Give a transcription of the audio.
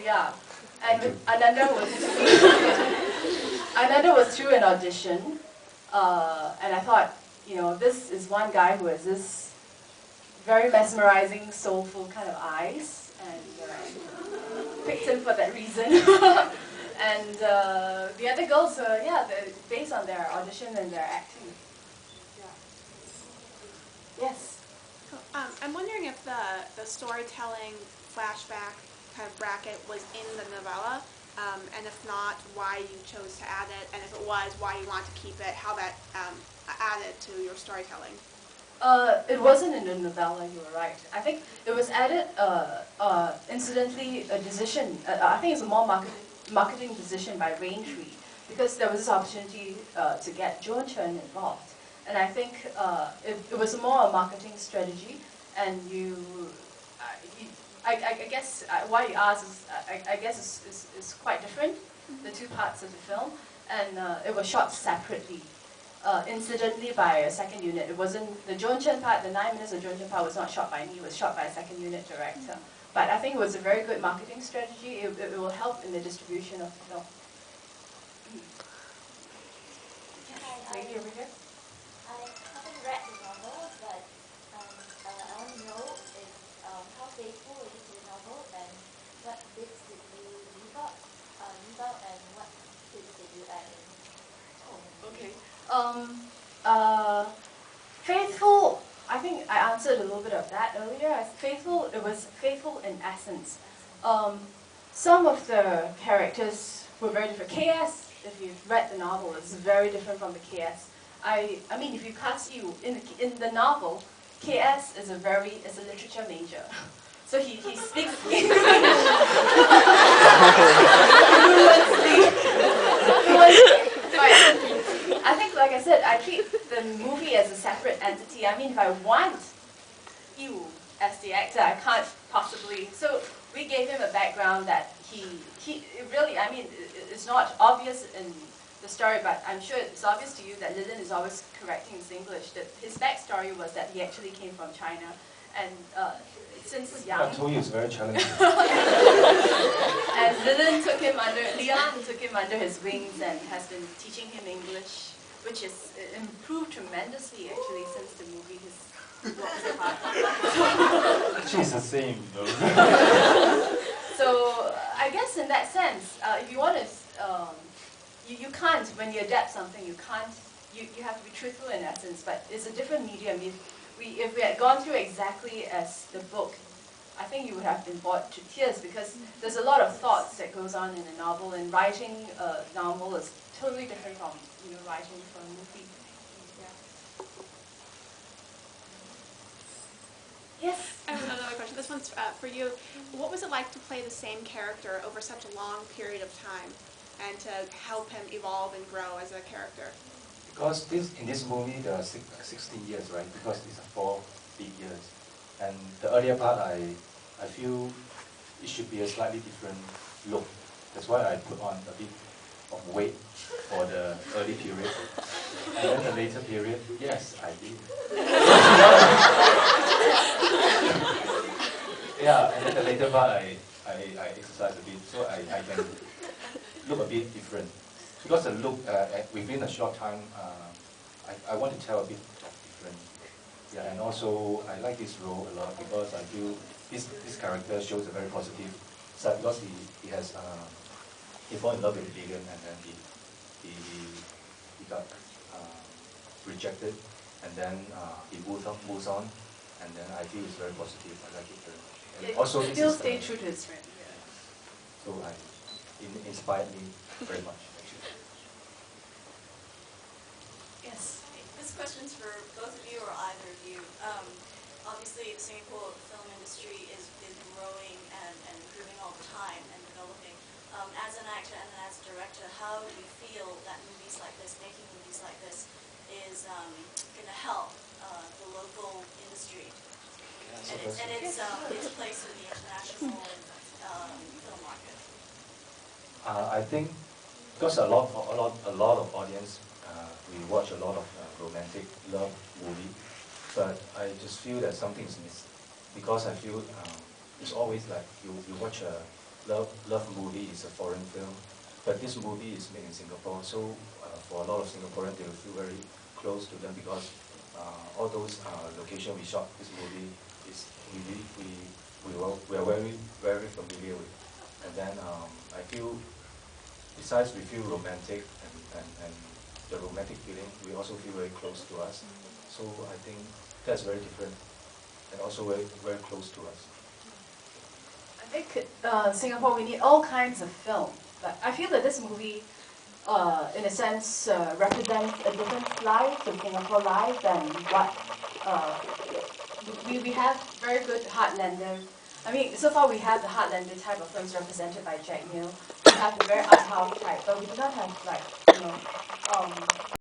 Yeah, and Ananda was Ananda was through an audition, and I thought, you know, this is one guy who has this very mesmerizing, soulful kind of eyes, and picked him for that reason. And the other girls, yeah, based on their audition and their acting. Yeah. Yes. I'm wondering if the storytelling flashback kind of bracket was in the novella, and if not, why you chose to add it, and if it was, why you want to keep it, how that added to your storytelling. It wasn't in the novella, you were right. I think it was added, incidentally, a decision, I think it's a more marketing decision by Raintree, because there was this opportunity to get Joan Chen involved. And I think it was more a marketing strategy, and I guess why you asked is, I guess is quite different, the two parts of the film, and it was shot separately. Incidentally by a second unit. It wasn't the Joan Chen part, the 9 minutes of Joan Chen part was not shot by me, it was shot by a second unit director. But I think it was a very good marketing strategy. It will help in the distribution of the film. Lady over here? I haven't read the novel, but I want to know if, how faithful it is to the novel, and what bits did you leave out, and what bits did you add in? Oh, okay. Faithful, I think I answered a little bit of that earlier. Faithful, it was faithful in essence. Some of the characters were very different. KS, if you've read the novel, is very different from the KS. I mean, if you cast you in the novel, KS is a literature major. So he speaks English fluently. I think, like I said, I treat the movie as a separate entity. I mean, if I want you as the actor, I can't possibly. So we gave him a background that he really, I mean, it's not obvious in the story, but I'm sure it's obvious to you that Lillian is always correcting his English. That his backstory was that he actually came from China, and since young. I told you it's very challenging. And Leon took him under his wings and has been teaching him English, which has improved tremendously actually since the movie has walked apart. Actually, it's the same, though. So I guess in that sense, if you want to, you can't, when you adapt something, you can't, you have to be truthful in essence, but it's a different medium. If we had gone through exactly as the book, I think you would have been bored to tears, because there's a lot of thoughts that goes on in a novel, and writing a novel is totally different from writing for a movie. Yeah. Yes. I have another question. This one's for you. What was it like to play the same character over such a long period of time, and to help him evolve and grow as a character? Because in this movie there are 60 years, right? Because it's 4 big years, and the earlier part I feel it should be a slightly different look. That's why I put on a bit of weight for the early period, and then the later period, yes, I did. Yeah, and then the later part I exercise a bit, so I can look a bit different. Because the look, within a short time, I want to tell a bit of different. Yeah, and also I like this role a lot because I feel this character shows a very positive side, because he has he fell in love with vegan, and then he got rejected, and then he moves on, and then I feel it's very positive. I like it very much. And also still stay true to his friend. Yeah. So it inspired me very much. Yes. This question's for both of you or either of you. Obviously, the Singapore film industry is growing and improving all the time and developing. As an actor and as a director, how do you feel that movies like this, making movies like this, is going to help the local industry and its place in the international film market? I think because a lot of audience, we watch a lot of romantic love movie, but I just feel that something is missing, because I feel it's always like you watch a love movie is a foreign film, but this movie is made in Singapore, so for a lot of Singaporeans, they will feel very close to them because all those locations we shot this movie is we are very very familiar with, and then I feel besides we feel romantic and the romantic feeling, we also feel very close to us. So I think that's very different and also very very close to us. I think Singapore, we need all kinds of film. But I feel that this movie, in a sense, represents a different life to Singapore life than what we have very good Heartlander. I mean, so far we have the Heartlander type of films represented by Jack Neill. We have the very art house type, but we do not have like